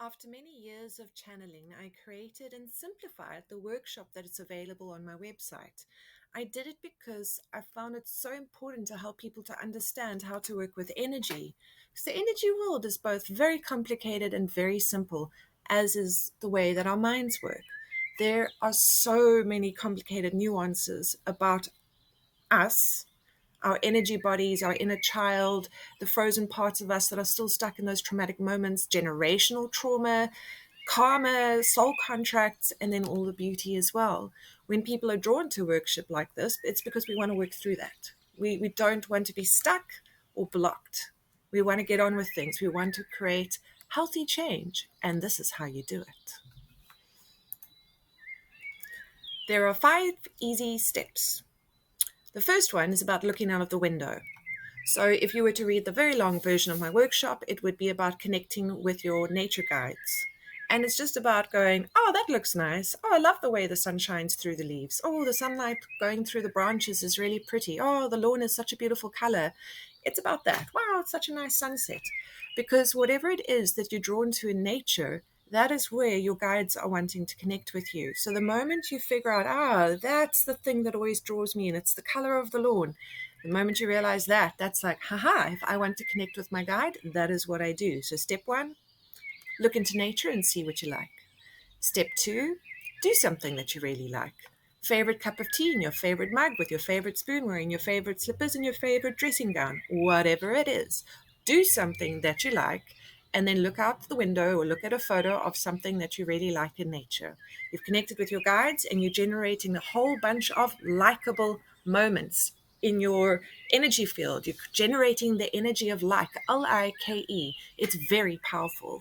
After many years of channeling, I created and simplified the workshop that is available on my website. I did it because I found it so important to help people to understand how to work with energy. Because the energy world is both very complicated and very simple, as is the way that our minds work. There are so many complicated nuances about us, our energy bodies, our inner child, the frozen parts of us that are still stuck in those traumatic moments, generational trauma, karma, soul contracts, and then all the beauty as well. When people are drawn to workshop like this, it's because we want to work through that. We don't want to be stuck or blocked. We want to get on with things. We want to create healthy change, and this is how you do it. There are 5 easy steps. The first one is about looking out of the window. So if you were to read the very long version of my workshop, it would be about connecting with your nature guides. And it's just about going, oh, that looks nice. Oh, I love the way the sun shines through the leaves. Oh, the sunlight going through the branches is really pretty. Oh, the lawn is such a beautiful color. It's about that. Wow, it's such a nice sunset. Because whatever it is that you're drawn to in nature, that is where your guides are wanting to connect with you. So the moment you figure out, that's the thing that always draws me, and it's the color of the lawn. The moment you realize that, that's like, haha, if I want to connect with my guide, that is what I do. So step 1, look into nature and see what you like. Step 2, do something that you really like. Favorite cup of tea in your favorite mug with your favorite spoon, wearing your favorite slippers and your favorite dressing gown, whatever it is. Do something that you like, and then look out the window or look at a photo of something that you really like in nature. You've connected with your guides and you're generating a whole bunch of likable moments in your energy field. You're generating the energy of like, L-I-K-E. It's very powerful.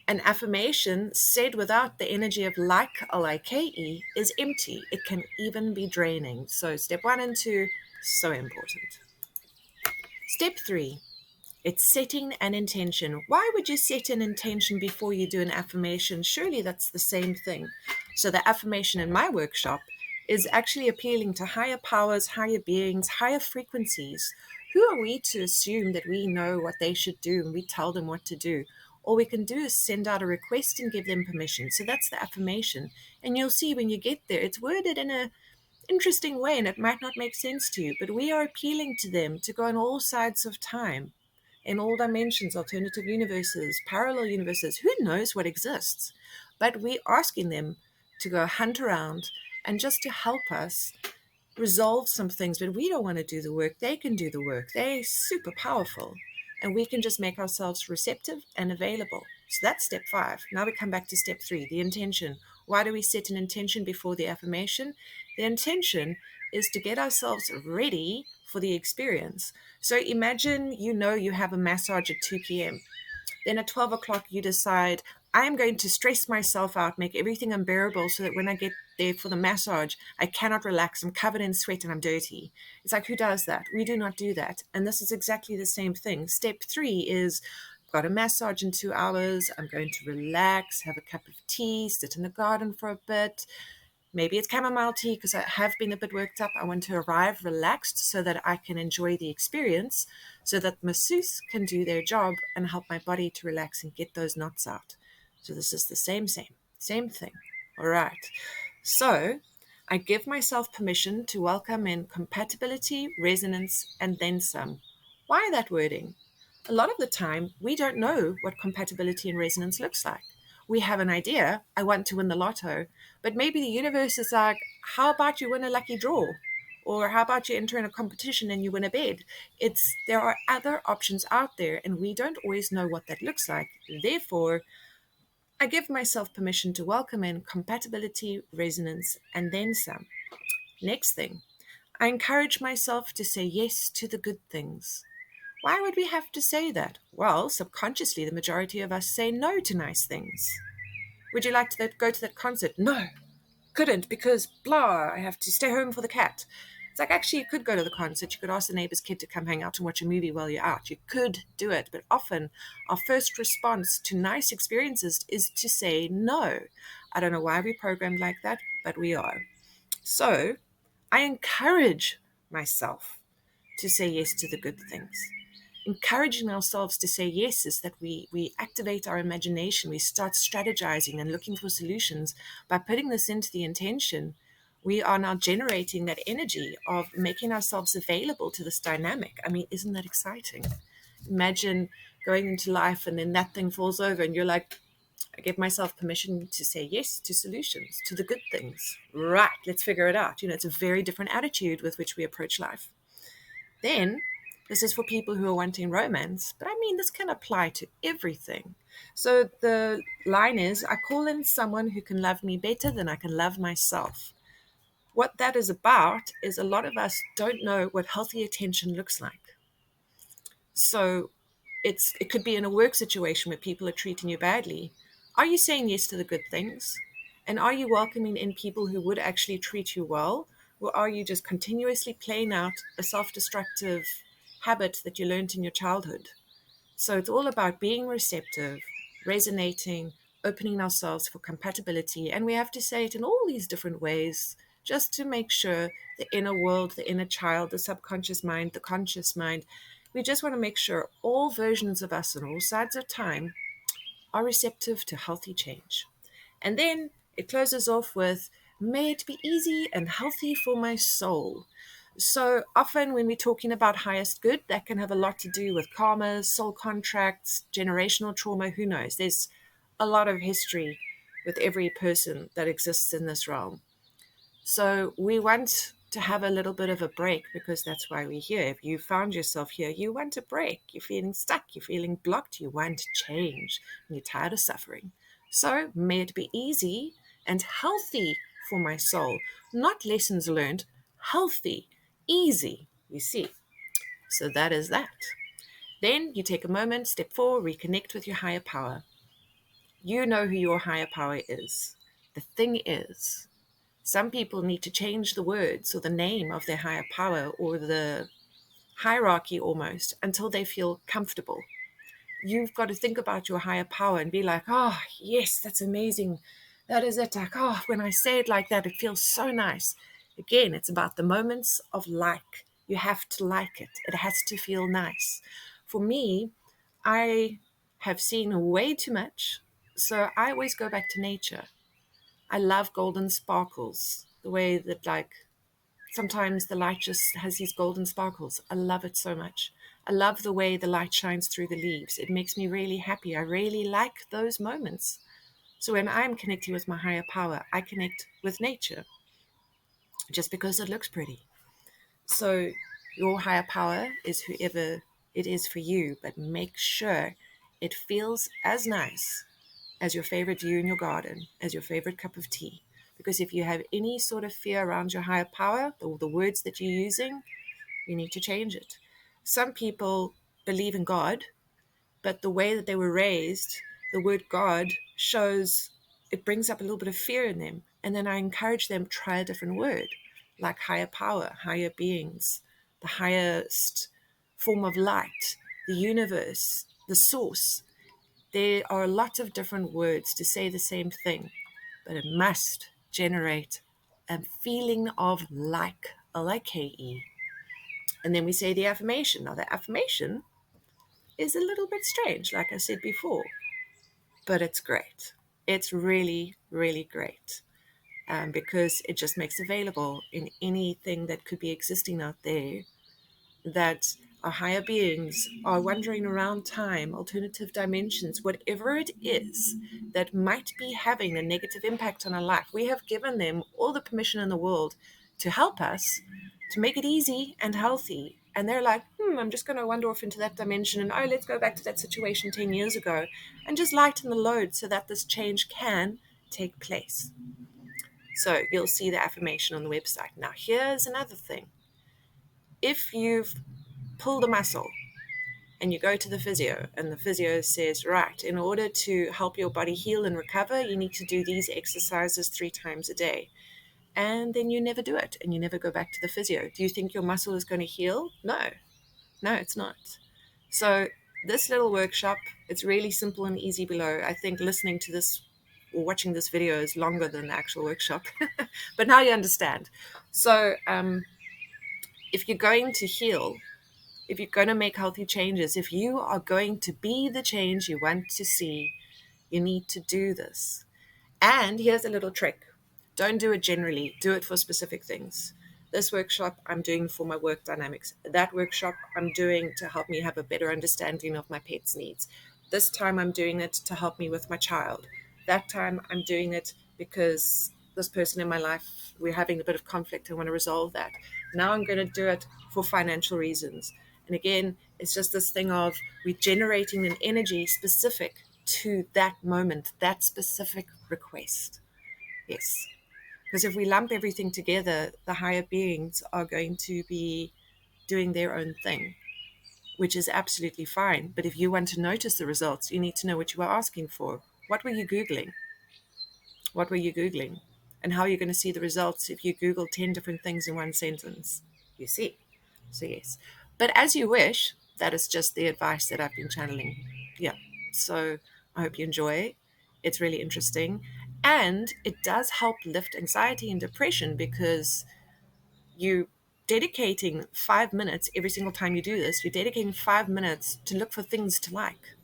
An affirmation said without the energy of like, L-I-K-E, is empty. It can even be draining. So step 1 and 2, so important. Step 3, it's setting an intention. Why would you set an intention before you do an affirmation? Surely that's the same thing. So the affirmation in my workshop is actually appealing to higher powers, higher beings, higher frequencies. Who are we to assume that we know what they should do and we tell them what to do? All we can do is send out a request and give them permission. So that's the affirmation. And you'll see when you get there, it's worded in a interesting way and it might not make sense to you, but we are appealing to them to go on all sides of time, in all dimensions, alternative universes, parallel universes, who knows what exists. But we're asking them to go hunt around and just to help us resolve some things, but we don't want to do the work. They can do the work. They're super powerful. And we can just make ourselves receptive and available. So that's step 5. Now we come back to step 3, the intention. Why do we set an intention before the affirmation? The intention is to get ourselves ready for the experience. So imagine you have a massage at 2 p.m. Then at 12 o'clock, you decide, I'm going to stress myself out, make everything unbearable so that when I get there for the massage, I cannot relax. I'm covered in sweat and I'm dirty. It's like, who does that? We do not do that. And this is exactly the same thing. Step 3 is, I've got a massage in 2 hours. I'm going to relax, have a cup of tea, sit in the garden for a bit. Maybe it's chamomile tea because I have been a bit worked up. I want to arrive relaxed so that I can enjoy the experience, so that masseuse can do their job and help my body to relax and get those knots out. So this is the same thing. All right. So I give myself permission to welcome in compatibility, resonance, and then some. Why that wording? A lot of the time, we don't know what compatibility and resonance looks like. We have an idea, I want to win the lotto, but maybe the universe is like, how about you win a lucky draw? Or how about you enter in a competition and you win a bed? There are other options out there and we don't always know what that looks like. Therefore, I give myself permission to welcome in compatibility, resonance, and then some. Next thing, I encourage myself to say yes to the good things. Why would we have to say that? Well, subconsciously, the majority of us say no to nice things. Would you like to go to that concert? No, couldn't because blah, I have to stay home for the cat. It's like, actually, you could go to the concert. You could ask the neighbor's kid to come hang out and watch a movie while you're out. You could do it. But often our first response to nice experiences is to say no. I don't know why we're programmed like that, but we are. So I encourage myself to say yes to the good things. encouraging ourselves to say yes is that we activate our imagination. We start strategizing and looking for solutions. By putting this into the intention, we are now generating that energy of making ourselves available to this dynamic. I mean, isn't that exciting? Imagine going into life and then that thing falls over and you're like, I give myself permission to say yes to solutions, to the good things. Right, let's figure it out. It's a very different attitude with which we approach life. Then, this is for people who are wanting romance, but I mean, this can apply to everything. So the line is, I call in someone who can love me better than I can love myself. What that is about is a lot of us don't know what healthy attention looks like. So it could be in a work situation where people are treating you badly. Are you saying yes to the good things? And are you welcoming in people who would actually treat you well? Or are you just continuously playing out a self-destructive habit that you learned in your childhood? So it's all about being receptive, resonating, opening ourselves for compatibility. And we have to say it in all these different ways, just to make sure the inner world, the inner child, the subconscious mind, the conscious mind, we just want to make sure all versions of us on all sides of time are receptive to healthy change. And then it closes off with, may it be easy and healthy for my soul. So often when we're talking about highest good, that can have a lot to do with karma, soul contracts, generational trauma, who knows? There's a lot of history with every person that exists in this realm. So we want to have a little bit of a break, because that's why we're here. If you found yourself here, you want a break. You're feeling stuck. You're feeling blocked. You want change. And you're tired of suffering. So may it be easy and healthy for my soul. Not lessons learned, healthy, easy, you see. So that is that. Then you take a moment, step 4, reconnect with your higher power. You know who your higher power is. The thing is, some people need to change the words or the name of their higher power, or the hierarchy almost, until they feel comfortable. You've got to think about your higher power and be like, oh, yes, that's amazing. That is it. Like, oh, when I say it like that, it feels so nice. Again, it's about the moments of like. You have to like it. It has to feel nice. For me, I have seen way too much, so I always go back to nature. I love golden sparkles, the way that like sometimes the light just has these golden sparkles. I love it so much. I love the way the light shines through the leaves. It makes me really happy. I really like those moments. So when I'm connecting with my higher power, I connect with nature just because it looks pretty. So your higher power is whoever it is for you, but make sure it feels as nice as your favorite view in your garden, as your favorite cup of tea. Because if you have any sort of fear around your higher power, or the words that you're using, you need to change it. Some people believe in God, but the way that they were raised, the word God shows, it brings up a little bit of fear in them. And then I encourage them, try a different word, like higher power, higher beings, the highest form of light, the universe, the source. There are a lot of different words to say the same thing, but it must generate a feeling of like, L-I-K-E. And then we say the affirmation. Now, the affirmation is a little bit strange, like I said before, but it's great. It's really, really great, because it just makes available in anything that could be existing out there, that our higher beings are wandering around time, alternative dimensions, whatever it is that might be having a negative impact on our life. We have given them all the permission in the world to help us, to make it easy and healthy. And they're like, I'm just going to wander off into that dimension, and let's go back to that situation 10 years ago and just lighten the load so that this change can take place. So you'll see the affirmation on the website. Now, here's another thing. If you've pulled a muscle and you go to the physio, and the physio says, right, in order to help your body heal and recover, you need to do these exercises 3 times a day. And then you never do it, and you never go back to the physio. Do you think your muscle is going to heal? No, it's not. So this little workshop, it's really simple and easy below. I think listening to this or watching this video is longer than the actual workshop, but now you understand. So if you're going to heal, if you're going to make healthy changes, if you are going to be the change you want to see, you need to do this. And here's a little trick. Don't do it generally. Do it for specific things. This workshop I'm doing for my work dynamics. That workshop I'm doing to help me have a better understanding of my pet's needs. This time I'm doing it to help me with my child. That time I'm doing it because this person in my life, we're having a bit of conflict. I want to resolve that. Now I'm going to do it for financial reasons. And again, it's just this thing of regenerating an energy specific to that moment, that specific request. Yes. Because if we lump everything together, the higher beings are going to be doing their own thing, which is absolutely fine. But if you want to notice the results, you need to know what you are asking for. What were you Googling? What were you Googling? And how are you going to see the results if you Google 10 different things in one sentence? You see. So, yes. But as you wish, that is just the advice that I've been channeling. Yeah. So, I hope you enjoy. It's really interesting. And it does help lift anxiety and depression because you dedicating 5 minutes every single time you do this, you're dedicating 5 minutes to look for things to like.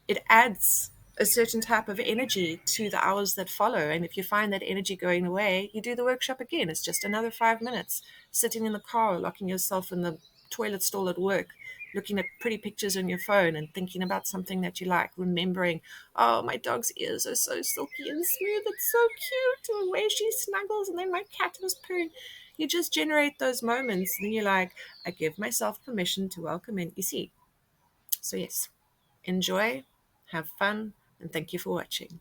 It adds a certain type of energy to the hours that follow. And if you find that energy going away, you do the workshop again. It's just another 5 minutes sitting in the car, locking yourself in the toilet stall at work, looking at pretty pictures on your phone and thinking about something that you like, remembering, oh, my dog's ears are so silky and smooth. It's so cute. And the way she snuggles, and then my cat was purring. You just generate those moments. Then you're like, I give myself permission to welcome in. You see? So yes, enjoy, have fun, and thank you for watching.